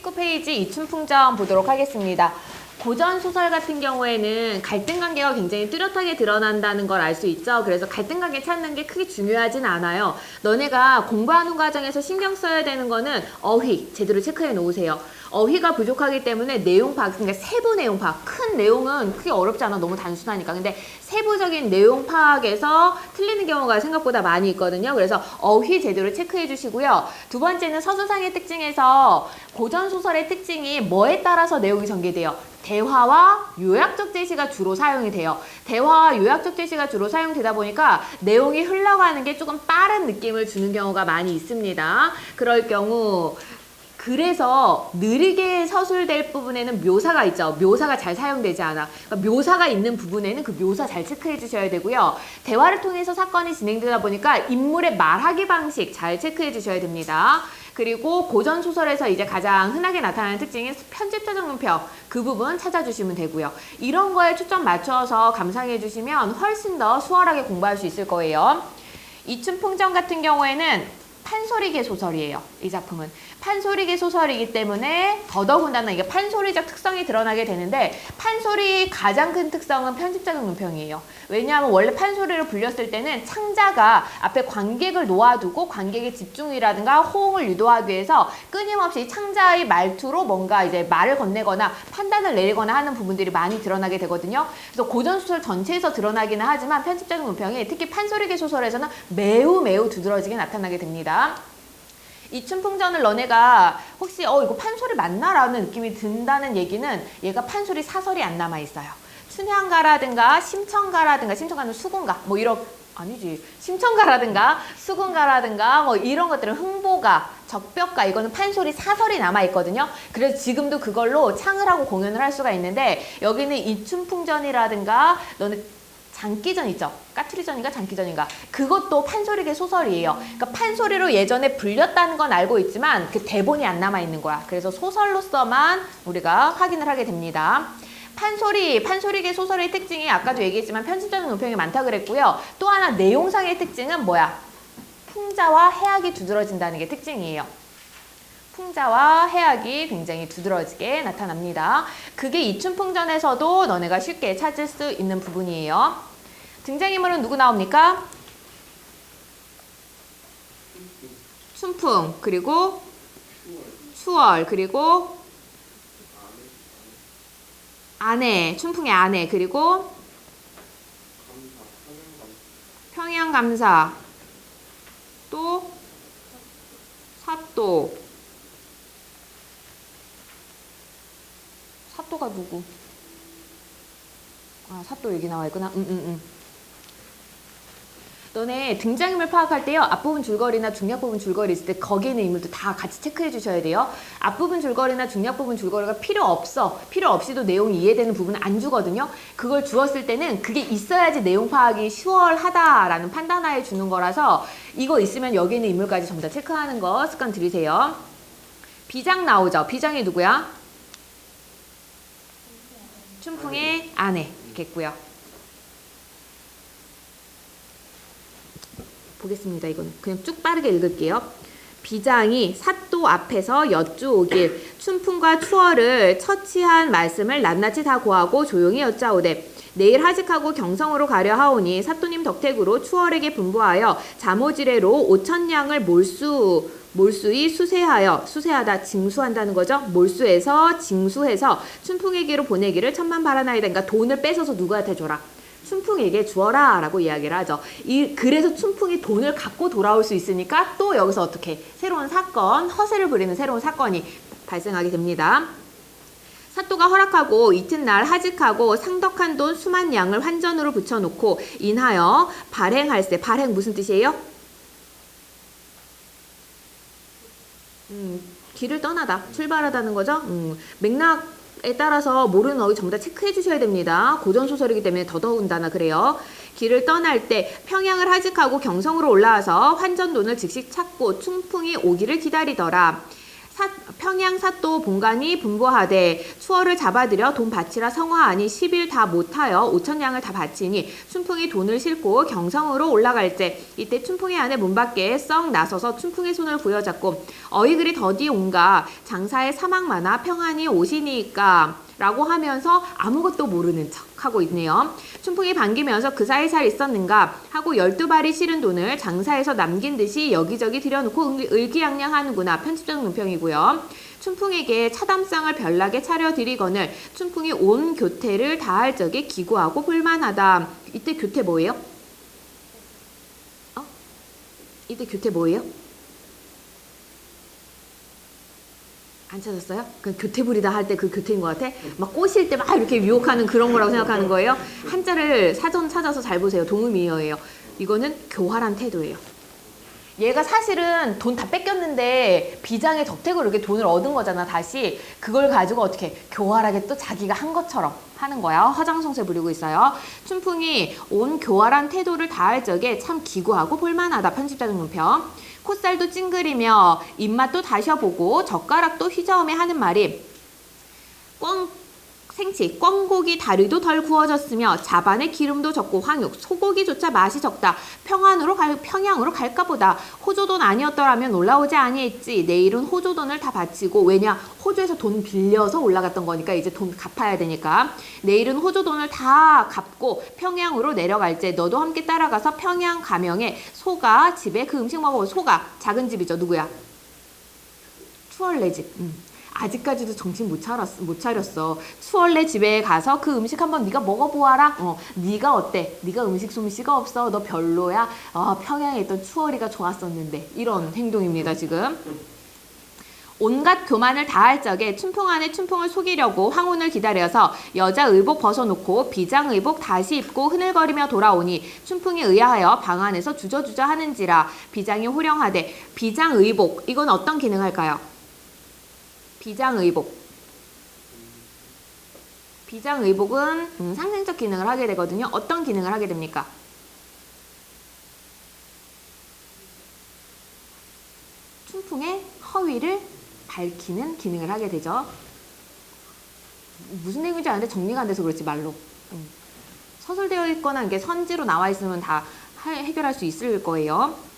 19페이지 이춘풍전 보도록 하겠습니다. 고전 소설 같은 경우에는 갈등 관계가 굉장히 뚜렷하게 드러난다는 걸 알 수 있죠. 그래서 갈등 관계 찾는 게 크게 중요하진 않아요. 너네가 공부하는 과정에서 신경 써야 되는 거는 어휘 제대로 체크해 놓으세요. 어휘가 부족하기 때문에 내용 파악, 그러니까 세부 내용 파악. 큰 내용은 크게 어렵지 않아. 너무 단순하니까. 근데 세부적인 내용 파악에서 틀리는 경우가 생각보다 많이 있거든요. 그래서 어휘 제대로 체크해 주시고요. 두 번째는 서술상의 특징에서 고전 소설의 특징이 뭐에 따라서 내용이 전개돼요. 대화와 요약적 제시가 주로 사용이 돼요. 대화와 요약적 제시가 주로 사용되다 보니까 내용이 흘러가는 게 조금 빠른 느낌을 주는 경우가 많이 있습니다. 그럴 경우 그래서 느리게 서술될 부분에는 묘사가 있죠. 묘사가 잘 사용되지 않아. 그러니까 묘사가 있는 부분에는 그 묘사 잘 체크해 주셔야 되고요. 대화를 통해서 사건이 진행되다 보니까 인물의 말하기 방식 잘 체크해 주셔야 됩니다. 그리고 고전 소설에서 이제 가장 흔하게 나타나는 특징이 편집자적 문평, 그 부분 찾아주시면 되고요. 이런 거에 초점 맞춰서 감상해 주시면 훨씬 더 수월하게 공부할 수 있을 거예요. 이춘풍전 같은 경우에는 판소리계 소설이에요. 이 작품은 판소리계 소설이기 때문에 더더군다나 이게 판소리적 특성이 드러나게 되는데, 판소리 가장 큰 특성은 편집자적 문평이에요. 왜냐하면 원래 판소리를 불렸을 때는 창자가 앞에 관객을 놓아두고 관객의 집중이라든가 호응을 유도하기 위해서 끊임없이 창자의 말투로 뭔가 이제 말을 건네거나 판단을 내리거나 하는 부분들이 많이 드러나게 되거든요. 그래서 고전 소설 전체에서 드러나기는 하지만 편집자적 문평이 특히 판소리계 소설에서는 매우 두드러지게 나타나게 됩니다. 이춘풍전을 너네가 혹시 이거 판소리 맞나? 라는 느낌이 든다는 얘기는 얘가 판소리 사설이 안 남아있어요. 춘향가라든가 심청가라든가, 심청가는 수군가 뭐 이런, 아니지, 심청가라든가 수군가라든가 뭐 이런 것들은 흥보가, 적벽가, 이거는 판소리 사설이 남아있거든요. 그래서 지금도 그걸로 창을 하고 공연을 할 수가 있는데, 여기는 이춘풍전이라든가 너네 장기전 있죠? 까투리전인가 장기전인가? 그것도 판소리계 소설이에요. 그러니까 판소리로 예전에 불렸다는 건 알고 있지만 그 대본이 안 남아있는 거야. 그래서 소설로서만 우리가 확인을 하게 됩니다. 판소리계 소설의 특징이 아까도 얘기했지만 편집자적 문평이 많다 그랬고요. 또 하나 내용상의 특징은 뭐야? 풍자와 해악이 두드러진다는 게 특징이에요. 풍자와 해악이 굉장히 두드러지게 나타납니다. 그게 이춘풍전에서도 너네가 쉽게 찾을 수 있는 부분이에요. 등장인물은 누구 나옵니까? 춘풍, 그리고 추월, 그리고 아내, 춘풍의 아내, 그리고 평양감사, 또 사또. 사또가 누구? 아, 사또 얘기 나와 있구나. 너네 등장인물 파악할 때요, 앞부분 줄거리나 중략부분 줄거리 있을 때 거기에 있는 인물도 다 같이 체크해 주셔야 돼요. 앞부분 줄거리나 중략부분 줄거리가 필요 없이도 내용이 이해되는 부분은 안 주거든요. 그걸 주었을 때는 그게 있어야지 내용 파악이 수월하다라는 판단하에 주는 거라서 이거 있으면 여기 있는 인물까지 전부 다 체크하는 거 습관 들이세요. 비장 나오죠. 비장이 누구야? 춘풍의 아내 겠고요. 보겠습니다. 이거는 그냥 쭉 빠르게 읽을게요. 비장이 사또 앞에서 여쭈오길 춘풍과 추월을 처치한 말씀을 낱낱이 다 고하고 조용히 여짜오되, 내일 하직하고 경성으로 가려 하오니 사또님 덕택으로 추월에게 분부하여 자모지례로 5,000냥을 몰수히 수세하다 징수한다는 거죠. 몰수해서 징수해서 춘풍에게로 보내기를 천만 바라나이다. 그러니까 돈을 뺏어서 누구한테 줘라? 춘풍에게 주어라 라고 이야기를 하죠. 그래서 춘풍이 돈을 갖고 돌아올 수 있으니까 또 여기서 어떻게 새로운 사건, 허세를 부리는 새로운 사건이 발생하게 됩니다. 사또가 허락하고 이튿날 하직하고 상덕한 돈 수만 양을 환전으로 붙여놓고 인하여 발행할세. 발행 무슨 뜻이에요? 길을 떠나다, 출발하다는 거죠. 맥락에 따라서 모르는 어휘 전부 다 체크해 주셔야 됩니다. 고전소설이기 때문에 더더군다나 그래요. 길을 떠날 때 평양을 하직하고 경성으로 올라와서 환전돈을 즉시 찾고 춘풍이 오기를 기다리더라. 평양 사또 본관이 분부하되 추월을 잡아들여 돈 바치라 성화하니 10일 다 못하여 5천냥을 다 바치니 춘풍이 돈을 싣고 경성으로 올라갈 때 이때 춘풍의 아내 문 밖에 썩 나서서 춘풍의 손을 부여잡고 어이 그리 더디 온가 장사에 사막 많아 평안히 오시니까 라고 하면서 아무것도 모르는 척하고 있네요. 춘풍이 반기면서 그 사이 잘 있었는가 하고 12발이 실은 돈을 장사에서 남긴 듯이 여기저기 들여놓고 의기양양하는구나. 편집적 논평이고요. 춘풍에게 차담상을 별나게 차려드리거늘 춘풍이 온 교태를 다할 적에 기구하고 볼만하다. 이때 교태 뭐예요? 이때 교태 뭐예요? 안 찾았어요? 그 교태부리다 할 때 그 교태인 것 같아? 막 꼬실 때 막 이렇게 유혹하는 그런 거라고 생각하는 거예요? 한자를 사전 찾아서 잘 보세요. 동음이어예요. 이거는 교활한 태도예요. 얘가 사실은 돈 다 뺏겼는데 비장의 덕택으로 이렇게 돈을 얻은 거잖아. 다시 그걸 가지고 어떻게 교활하게 또 자기가 한 것처럼 하는 거야. 허장성세 부리고 있어요. 춘풍이 온 교활한 태도를 다할 적에 참 기구하고 볼만하다. 편집자적 논평. 콧살도 찡그리며 입맛도 다셔보고 젓가락도 휘저으며 하는 말이 생치 꿩고기 다리도 덜 구워졌으며 자반에 기름도 적고 황육 소고기조차 맛이 적다. 평양으로 갈까 보다. 호조돈 아니었더라면 올라오지 아니했지. 내일은 호조돈을 다 바치고 왜냐 호주에서 돈 빌려서 올라갔던 거니까 이제 돈 갚아야 되니까 내일은 호조돈을 다 갚고 평양으로 내려갈지 너도 함께 따라가서 평양 가명에 소가 집에 그 음식 먹어. 소가 작은 집이죠. 누구야? 추월내 집. 아직까지도 정신 못 차렸어. 추월내 집에 가서 그 음식 한번 네가 먹어보아라. 네가 어때? 네가 음식 솜씨가 없어. 너 별로야. 평양에 있던 추월이가 좋았었는데. 이런 행동입니다. 지금. 온갖 교만을 다할 적에 춘풍 안에 춘풍을 속이려고 황혼을 기다려서 여자 의복 벗어놓고 비장 의복 다시 입고 흐늘거리며 돌아오니 춘풍에 의하여 방 안에서 주저주저 하는지라. 비장이 호령하되 비장 의복 이건 어떤 기능할까요? 비장의복. 비장의복은 상징적 기능을 하게 되거든요. 어떤 기능을 하게 됩니까? 춘풍의 허위를 밝히는 기능을 하게 되죠. 무슨 내용인지 아는데 정리가 안 돼서 그렇지 말로. 서술되어 있거나 이게 선지로 나와 있으면 다 해결할 수 있을 거예요.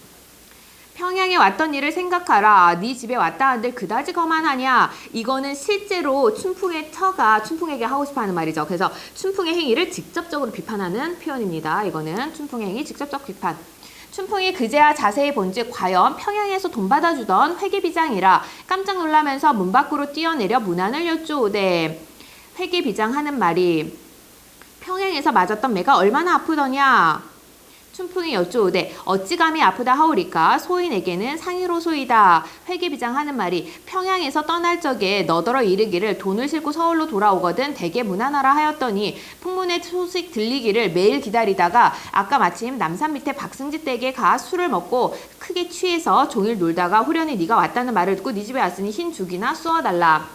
평양에 왔던 일을 생각하라. 네 집에 왔다 한들 그다지 거만하냐. 이거는 실제로 춘풍의 처가 춘풍에게 하고 싶어 하는 말이죠. 그래서 춘풍의 행위를 직접적으로 비판하는 표현입니다. 이거는 춘풍의 행위 직접적 비판. 춘풍이 그제야 자세히 본즉 과연 평양에서 돈 받아주던 회계비장이라 깜짝 놀라면서 문 밖으로 뛰어내려 문안을 여쭈오되 회계비장 하는 말이 평양에서 맞았던 매가 얼마나 아프더냐. 춘풍이 여쭈오되 어찌 감히 아프다 하오리까. 소인에게는 상의로 소이다. 회계비장 하는 말이 평양에서 떠날 적에 너더러 이르기를 돈을 싣고 서울로 돌아오거든 대개 문안하라 하였더니 풍문의 소식 들리기를 매일 기다리다가 아까 마침 남산 밑에 박승지 댁에 가 술을 먹고 크게 취해서 종일 놀다가 후련히 네가 왔다는 말을 듣고 네 집에 왔으니 흰 죽이나 쏘아달라.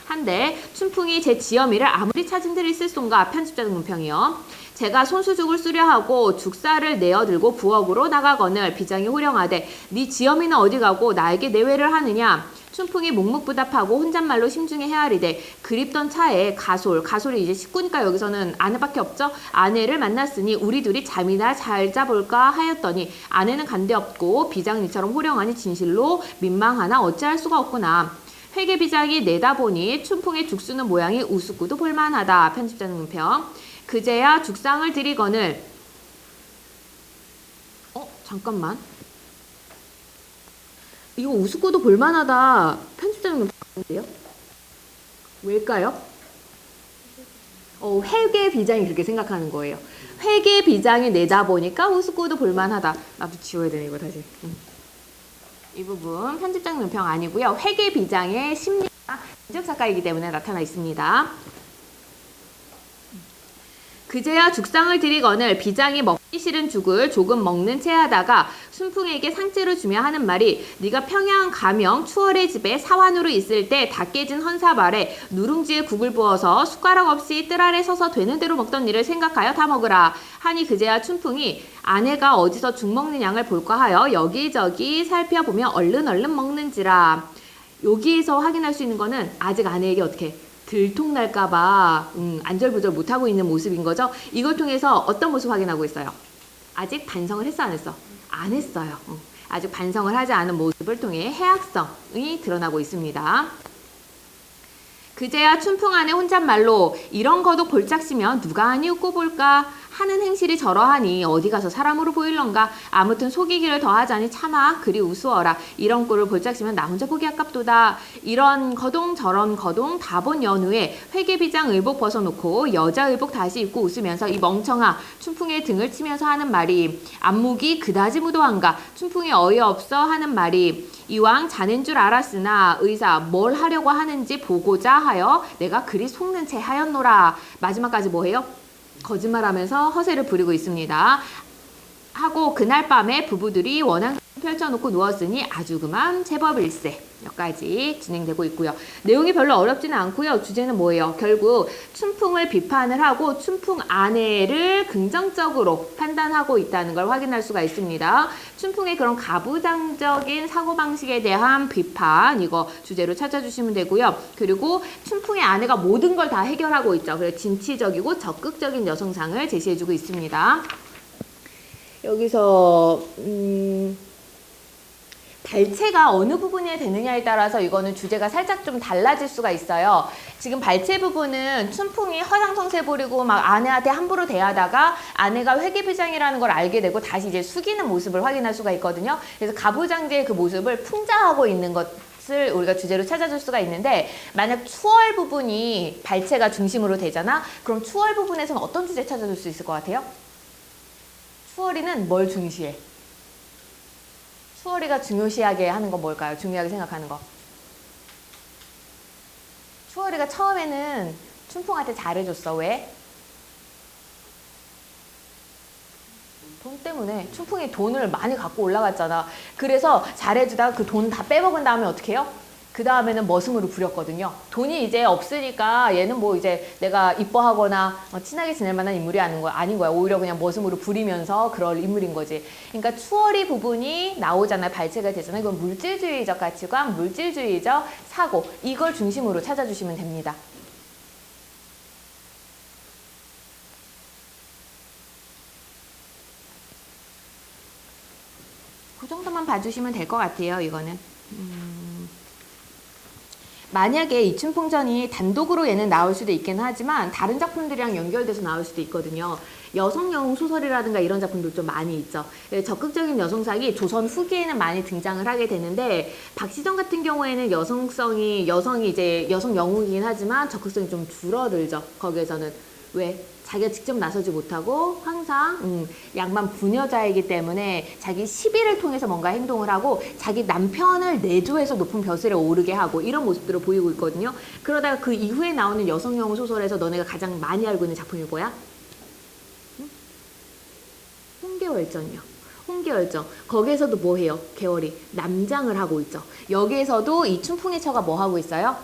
한데 춘풍이 제 지엄이를 아무리 찾은들 있을쏜가. 편집자적 논평이요. 제가 손수죽을 쓰려하고 죽살을 내어들고 부엌으로 나가거늘 비장이 호령하되 네 지엄이는 어디 가고 나에게 내외를 하느냐. 춘풍이 묵묵부답하고 혼잣말로 심중에 헤아리되 그립던 차에 가솔이 이제 식구니까 여기서는 아내밖에 없죠. 아내를 만났으니 우리 둘이 잠이나 잘 자볼까 하였더니 아내는 간데없고 비장니처럼 호령하니 진실로 민망하나 어찌할 수가 없구나. 회계비장이 내다보니 춘풍의 죽수는 모양이 우습고도 볼만하다. 편집자는 논평. 그제야 죽상을 드리거늘 잠깐만 이거 우습고도 볼만하다. 편집자는 논평인데요? 왜일까요? 회계비장이 그렇게 생각하는 거예요. 회계비장이 내다보니까 우습고도 볼만하다. 나도 지워야 되네 이거 다시. 이 부분 편집장 논평 아니고요. 회계비장의 심리가 인적사과이기 때문에 나타나 있습니다. 그제야 죽상을 드리거늘 비장이 먹기 싫은 죽을 조금 먹는 채 하다가 춘풍에게 상째로 주며 하는 말이 네가 평양 가명 추월의 집에 사환으로 있을 때 다 깨진 헌사발에 누룽지에 국을 부어서 숟가락 없이 뜰 아래 서서 되는 대로 먹던 일을 생각하여 다 먹으라 하니 그제야 춘풍이 아내가 어디서 죽 먹는 양을 볼까 하여 여기저기 살펴보며 얼른 먹는지라. 여기에서 확인할 수 있는 거는 아직 아내에게 어떻게 들통날까봐 안절부절 못하고 있는 모습인 거죠. 이걸 통해서 어떤 모습 확인하고 있어요? 아직 반성을 했어, 안 했어? 안 했어요. 아직 반성을 하지 않은 모습을 통해 해악성이 드러나고 있습니다. 그제야 춘풍 안에 혼잣말로 이런 거도 골짝시면 누가 아니 웃고 볼까 하는 행실이 저러하니 어디 가서 사람으로 보일런가 아무튼 속이기를 더하자니 참아 그리 우스워라 이런 꼴을 볼짝시면 나 혼자 보기 아깝도다 이런 거동 저런 거동 다 본 연후에 회계비장 의복 벗어놓고 여자 의복 다시 입고 웃으면서 이 멍청아 춘풍의 등을 치면서 하는 말이 안목이 그다지 무도한가 춘풍이 어이없어 하는 말이 이왕 자넨 줄 알았으나 의사 뭘 하려고 하는지 보고자 하여 내가 그리 속는 채 하였노라 마지막까지 뭐해요? 거짓말하면서 허세를 부리고 있습니다. 하고 그날 밤에 부부들이 원한 펼쳐놓고 누웠으니 아주 그만 제법일세. 여기까지 진행되고 있고요. 내용이 별로 어렵지는 않고요. 주제는 뭐예요? 결국 춘풍을 비판을 하고 춘풍 아내를 긍정적으로 판단하고 있다는 걸 확인할 수가 있습니다. 춘풍의 그런 가부장적인 사고방식에 대한 비판 이거 주제로 찾아주시면 되고요. 그리고 춘풍의 아내가 모든 걸 다 해결하고 있죠. 그래서 진취적이고 적극적인 여성상을 제시해주고 있습니다. 여기서 발체가 어느 부분에 되느냐에 따라서 이거는 주제가 살짝 좀 달라질 수가 있어요. 지금 발체 부분은 춘풍이 허상성세 부리고 막 아내한테 함부로 대하다가 아내가 회계비장이라는 걸 알게 되고 다시 이제 숙이는 모습을 확인할 수가 있거든요. 그래서 가부장제의 그 모습을 풍자하고 있는 것을 우리가 주제로 찾아줄 수가 있는데 만약 추월 부분이 발체가 중심으로 되잖아. 그럼 추월 부분에서는 어떤 주제 찾아줄 수 있을 것 같아요? 추월이는 뭘 중시해? 추월이가 중요시하게 하는 건 뭘까요? 중요하게 생각하는 거. 추월이가 처음에는 춘풍한테 잘해줬어. 왜? 돈 때문에. 춘풍이 돈을 많이 갖고 올라갔잖아. 그래서 잘해주다가 그 돈 다 빼먹은 다음에 어떻게 해요? 그 다음에는 머슴으로 부렸거든요. 돈이 이제 없으니까 얘는 뭐 이제 내가 이뻐하거나 친하게 지낼 만한 인물이 아닌 거야. 오히려 그냥 머슴으로 부리면서 그럴 인물인 거지. 그러니까 추월이 부분이 나오잖아요. 발제가 되잖아요. 이건 물질주의적 가치관, 물질주의적 사고 이걸 중심으로 찾아주시면 됩니다. 그 정도만 봐주시면 될 것 같아요. 이거는. 만약에 이춘풍전이 단독으로 얘는 나올 수도 있긴 하지만 다른 작품들이랑 연결돼서 나올 수도 있거든요. 여성 영웅 소설이라든가 이런 작품도 좀 많이 있죠. 적극적인 여성상이 조선 후기에는 많이 등장을 하게 되는데 박시정 같은 경우에는 여성이 이제 여성 영웅이긴 하지만 적극성이 좀 줄어들죠. 거기에서는 왜? 자기가 직접 나서지 못하고 항상 양반 부녀자이기 때문에 자기 시비를 통해서 뭔가 행동을 하고 자기 남편을 내조해서 높은 벼슬에 오르게 하고 이런 모습들을 보이고 있거든요. 그러다가 그 이후에 나오는 여성 영웅 소설에서 너네가 가장 많이 알고 있는 작품이 뭐야? 홍계월전이요. 홍계월전. 거기에서도 뭐 해요? 계월이 남장을 하고 있죠. 여기에서도 이 춘풍의 처가 뭐 하고 있어요?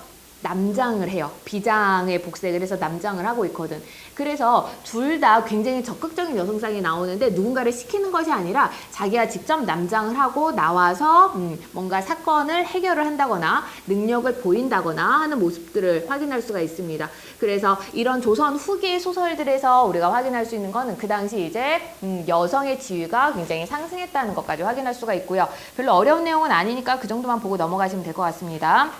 남장을 해요. 비장에 복색을 해서 남장을 하고 있거든. 그래서 둘 다 굉장히 적극적인 여성상이 나오는데 누군가를 시키는 것이 아니라 자기가 직접 남장을 하고 나와서 뭔가 사건을 해결을 한다거나 능력을 보인다거나 하는 모습들을 확인할 수가 있습니다. 그래서 이런 조선 후기 소설들에서 우리가 확인할 수 있는 거는 그 당시 이제 여성의 지위가 굉장히 상승했다는 것까지 확인할 수가 있고요. 별로 어려운 내용은 아니니까 그 정도만 보고 넘어가시면 될 것 같습니다.